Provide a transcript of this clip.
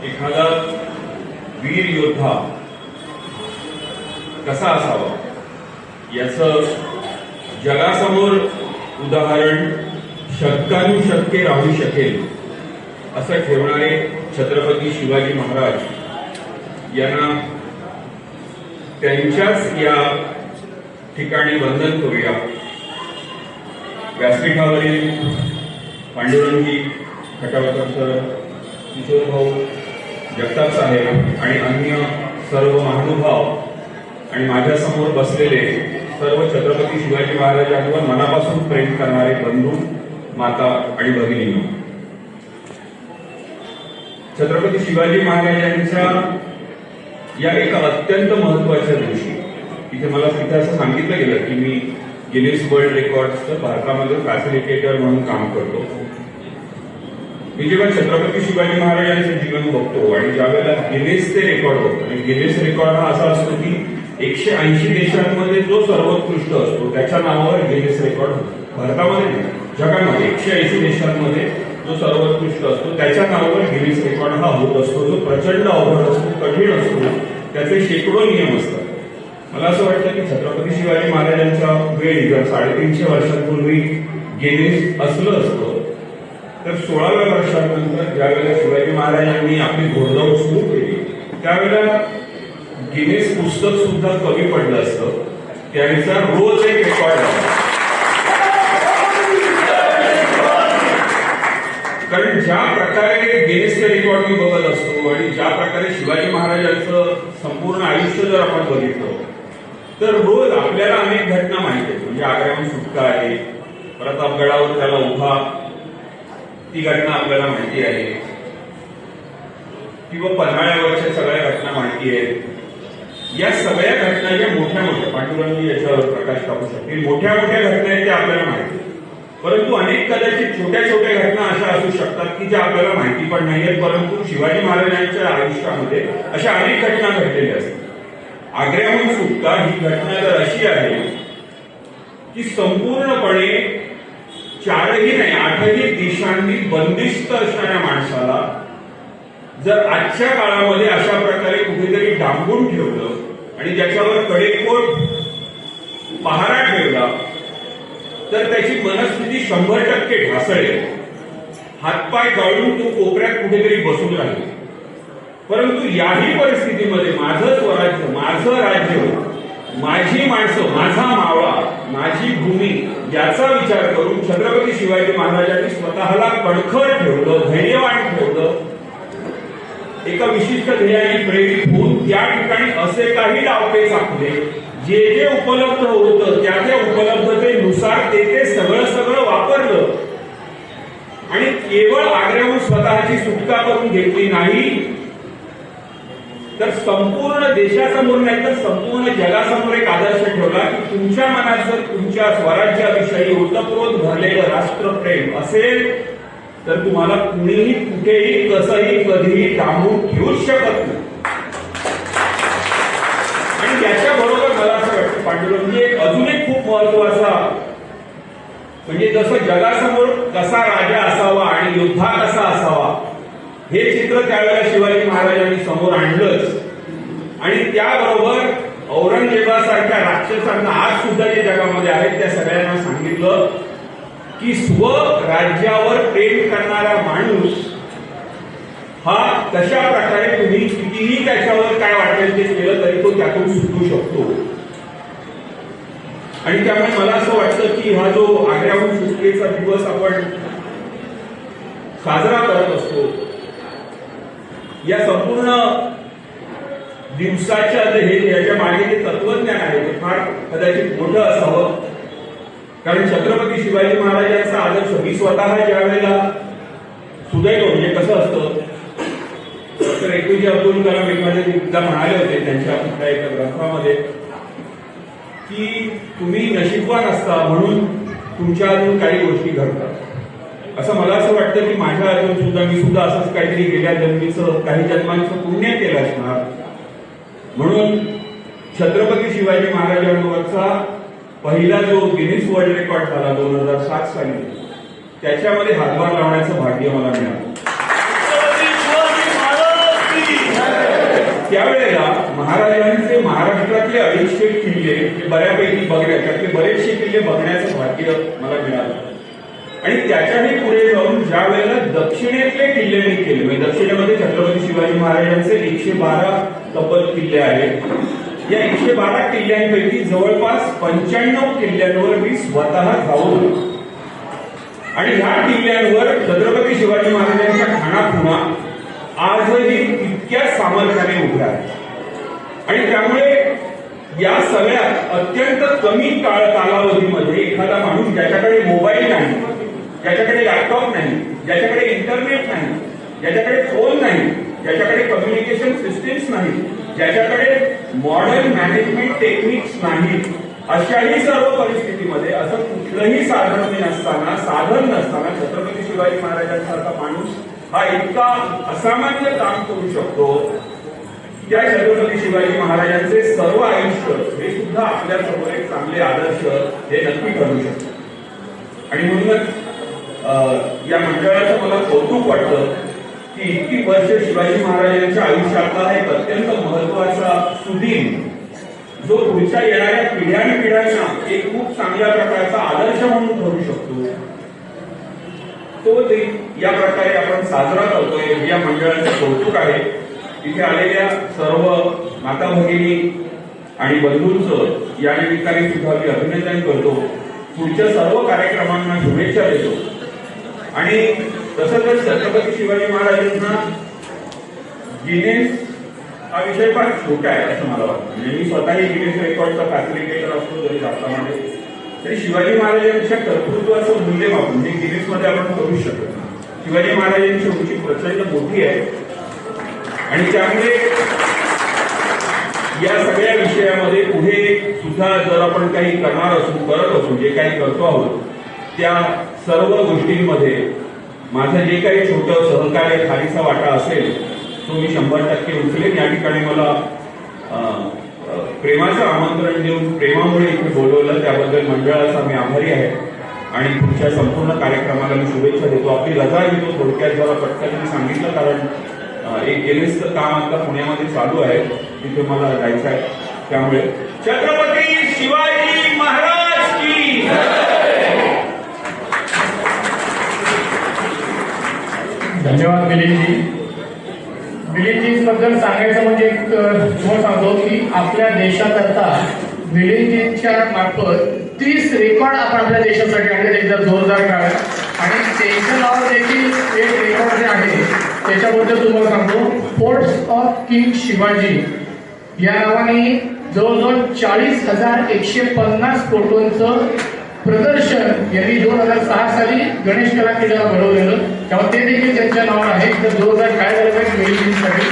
एखादा वीर योद्धा कसा असावा याचं जगासमोर उदाहरण शतकानुशतके राहू शकेल असं ठेवणारे छत्रपती शिवाजी महाराज यांना त्यांच्याच या ठिकाणी वंदन करूया। व्यासपीठावरील पांडुरंगी खटावकर सर, किशोर भाऊ, जगताप साहेब आणि अन्य सर्व महानुभाव आणि माझ्यासमोर बसलेले सर्व छत्रपती शिवाजी महाराजांवर मनापासून प्रेम करणारे बंधू, माता आणि भगिनींनो, छत्रपती शिवाजी महाराजांच्या या एका अत्यंत महत्त्वाच्या दिवशी इथे मला असं सांगितलं गेलं की मी गिनीज वर्ल्ड रेकॉर्ड्सचं भारतामध्ये फॅसिलिटेटर म्हणून काम करतो। मी जेव्हा छत्रपती शिवाजी महाराजांचं जीवन बघतो आणि ज्यावेळेला गिनीजचे रेकॉर्ड बघतो, आणि गिनीज रेकॉर्ड हा असा असतो की 180 देशांमध्ये जो सर्वोत्कृष्ट असतो त्याच्या नावावर गिनीज रेकॉर्ड होतो। भारतामध्ये नाही, जगामध्ये 180 देशांमध्ये जो सर्वोत्कृष्ट असतो त्याच्या नावावर गिनीज रेकॉर्ड हा होत असतो, जो प्रचंड अवघड असतो, कठीण असतो, त्याचे शेकडो नियम असतात। मला असं वाटतं की छत्रपती शिवाजी महाराजांच्या वेळी जर 350 वर्षांपूर्वी गिनीज असलं असतं तर 16व्या वर्षानंतर ज्यावेळेला शिवाजी महाराजांनी आपली घोडदौड सुरू केली त्यावेळेला गिनीज पुस्तक सुद्धा कमी पडलं असतं। त्यानुसार रोज एक रेकॉर्ड आहे, कारण ज्या प्रकारे गिनीजचे रेकॉर्ड मी बघत असतो आणि ज्या प्रकारे शिवाजी महाराजांचं संपूर्ण आयुष्य जर आपण बघितलं तर रोज आपल्याला अनेक घटना माहिती आहेत। म्हणजे आग्र्याहून सुटका आहे, प्रतापगडावर त्याला उभा, ती घटना आपल्याला माहिती आहे, किंवा पन्हाळ्यावरच्या सगळ्या घटना माहिती आहेत। या सगळ्या घटना ज्या मोठ्या मोठ्या, पांडुरंगी याच्यावर प्रकाश टाकू शकतील, मोठ्या मोठ्या घटना आहेत त्या आपल्याला माहिती, परंतु अनेक कदाचित छोट्या छोट्या घटना अशा असू शकतात की ज्या आपल्याला माहिती पण नाहीयेत, परंतु शिवाजी महाराजांच्या आयुष्यामध्ये अशा अनेक घटना घडलेल्या असतात। आग्र्याहून सुटका ही घटना तर अशी आहे की संपूर्णपणे 4ही नाही 8ही देशांनी बंदिस्त असणाऱ्या माणसाला जर आजच्या काळामध्ये अशा प्रकारे कुठेतरी डांबून ठेवलं आणि त्याच्यावर कडेकोट पहारा ठेवला तर त्याची मनस्थिती 100% ढासळेल, हातपाय गाळून तो कोपऱ्यात कुठेतरी बसून राहील। परंतु याही परिस्थितीमध्ये माझं स्वराज्य, माझं राज्य, माझी माणसं, माझा मावळा, माझी भूमी याचा विचार करून छत्रपती शिवाजी महाराजांनी स्वतःला कणखर ठेवलं, धैर्यवान ठेवलं, एका विशिष्ट ध्येयाने प्रेरित होऊन त्या ठिकाणी असे काही डावपेच आखले, जे जे उपलब्ध होतं त्या त्या उपलब्धतेनुसार ते सगळं वापरलं आणि केवळ आग्र्याहून स्वतःची सुटका करून घेतली नाही तर संपूर्ण देशासमोर नाही तर संपूर्ण जगासमोर एक आदर्श ठेवला की तुमच्या मनात जर तुमच्या स्वराज्याविषयी ओतप्रोत भरलेलं राष्ट्रप्रेम असेल तर तुम्हाला कुणीही कुठेही कसंही कधीही डांबून ठेवूच शकत नाही। आणि त्याच्याबरोबर मला असं वाटतं पांडुरंगी अजून एक खूप महत्वाचा, म्हणजे जसं जगासमोर कसा राजा असावा आणि योद्धा कसा असावा हे चित्र त्यावेळेला शिवाजी महाराजांनी समोर आणलंच, आणि त्याबरोबर औरंगजेबासारख्या राक्षसांना आज सुद्धा जे जगामध्ये आहेत त्या सगळ्यांना सांगितलं की स्वराज्यावर प्रेम करणारा माणूस हा कशा प्रकारे तुम्ही कितीही त्याच्यावर काय वाटेल ते केलं तरी तो त्यातून सुटू शकतो। आणि त्यामुळे मला असं वाटतं की हा जो आग्र्याहून सुटकेचा दिवस आपण साजरा करत असतो, या संपूर्ण दिवसाच्या याच्या मागे जे तत्वज्ञान आहे ते फार कदाचित मोठं असावं, कारण छत्रपती शिवाजी महाराजांचा आदर्श मी स्वतः ज्या वेळेला सुदैव, म्हणजे कसं असतं, डॉक्टर एपीजे अब्दुल कलाम एकदा म्हणाले होते त्यांच्या कुठल्या एका ग्रंथामध्ये की तुम्ही नशीबवान असता म्हणून तुमच्या अजून काही गोष्टी घडतात। असं मला असं वाटतं की माझ्या अजून सुद्धा मी सुद्धा असंच काहीतरी गेल्या जन्मीचं काही जन्मांचं पुण्य केलं असणार, म्हणून छत्रपती शिवाजी महाराजांवरचा पहिला जो गिनीज वर्ल्ड रेकॉर्ड झाला 2007 साली त्याच्यामध्ये हातभार लावण्याचं भाग्य मला मिळालं। त्यावेळेला महाराजांचे महाराष्ट्रातले 250 किल्ले हे बऱ्यापैकी त्यातले बरेचसे किल्ले बघण्याचं भाग्य मला मिळालं. आणि त्याच्याही पुढे जाऊन ज्या वेळेला दक्षिणेतले किल्ले मी केले, म्हणजे दक्षिणेमध्ये छत्रपती शिवाजी महाराजांचे 112 तब्बल किल्ले आहेत. या 112 किल्ल्यांपैकी जवळपास 95 किल्ल्यांवर मी स्वतः जाऊन आणि ह्या किल्ल्यांवर छत्रपती शिवाजी महाराजांच्या खाणाखुणा आजही तितक्या सामर्थ्याने उभ्या आहेत. आणि त्यामुळे या सगळ्यात अत्यंत कमी कालावधीमध्ये एखादा माणूस ज्याच्याकडे मोबाईल नाही, ज्याच्याकडे लॅपटॉप नाही, ज्याच्याकडे इंटरनेट नाही, ज्याच्याकडे फोन नाही, ज्याच्याकडे कम्युनिकेशन सिस्टीम्स नाही, ज्याच्याकडे मॉडर्न मॅनेजमेंट टेक्निक्स नाही, अशाही सर्व परिस्थितीमध्ये असं कुठलंही साधन नसताना छत्रपती शिवाजी महाराजांसारखा माणूस हा इतका असामान्य काम करू शकतो. त्या छत्रपती शिवाजी महाराजांचे सर्व आयुष्य हे सुद्धा आपल्या समोर एक चांगले आदर्श हे नक्की ठरू शकतो. आणि म्हणूनच या मंडळाचं मला कौतुक वाटतं की इतकी वर्ष शिवाजी महाराजांच्या आयुष्यातला एक अत्यंत महत्वाचा सुदीन जो पुढच्या येणाऱ्या पिढ्यांना एक खूप चांगल्या प्रकारचा आदर्श म्हणून ठरू शकतो, तो या प्रकारे आपण साजरा करतोय. या मंडळाचं कौतुक आहे. इथे आलेल्या सर्व माता भगिनी आणि बंधूंचं या निमित्ताने सुद्धा मी अभिनंदन करतो. पुढच्या सर्व कार्यक्रमांना शुभेच्छा देतो. आणि तसंच छत्रपती शिवाजी महाराजांना गिनेस हा विषय फार छोटा आहे असं मला वाटतं. म्हणजे मी स्वतःही गिनेस रेकॉर्डचा फॅसिलिटेटर असतो जरी भारतामध्ये, तरी शिवाजी महाराजांच्या कर्तृत्वाचं मूल्यमापन म्हणजे गिनेसमध्ये आपण करू शकत नाही. शिवाजी महाराजांची उंची प्रचंड मोठी आहे आणि त्यामुळे या सगळ्या विषयामध्ये पुढे सुद्धा जर आपण काही करत असू जे काही करतो आहोत त्या सर्व गोष्टींमध्ये माझं जे काही छोटं सहकार्य खालीचा वाटा असेल तो मी 100% उचलेन. या ठिकाणी मला प्रेमाचं आमंत्रण देऊन प्रेमामुळे इथे बोलवलं त्याबद्दल मंडळाचा मी आभारी आहे. आणि पुढच्या संपूर्ण कार्यक्रमाला मी शुभेच्छा देतो. आपली रजा घेतो. थोडक्यात जरा पटकन मी सांगितलं कारण एक गिनेसचं काम आता पुण्यामध्ये चालू आहे, तिथे मला जायचं आहे. त्यामुळे छत्रपती शिवाजी महाराज की धन्यवाद मिलिंदजी. मिलिंदजींबद्दल सांगायचं म्हणजे तुम्हाला सांगतो की आपल्या देशात आता मिलिंदजींच्या मार्फत 30 रेकॉर्ड आपण आपल्या देशासाठी आणले एकदा जोरदार काळ. आणि त्यांच्या नावावर देखील एक रेकॉर्ड जे आहे त्याच्याबद्दल तुम्हाला सांगतो. फोर्ट्स ऑफ किंग शिवाजी या नावाने जवळजवळ 40,150 फोटोंचं प्रदर्शन यांनी 2006 साली गणेश कला केंद्राला भरवलेलं. तेव्हा ते देखील त्यांच्या नावावर आहे. तर जोरदार काय झालं पाहिजे मिलिंदजींसाठी.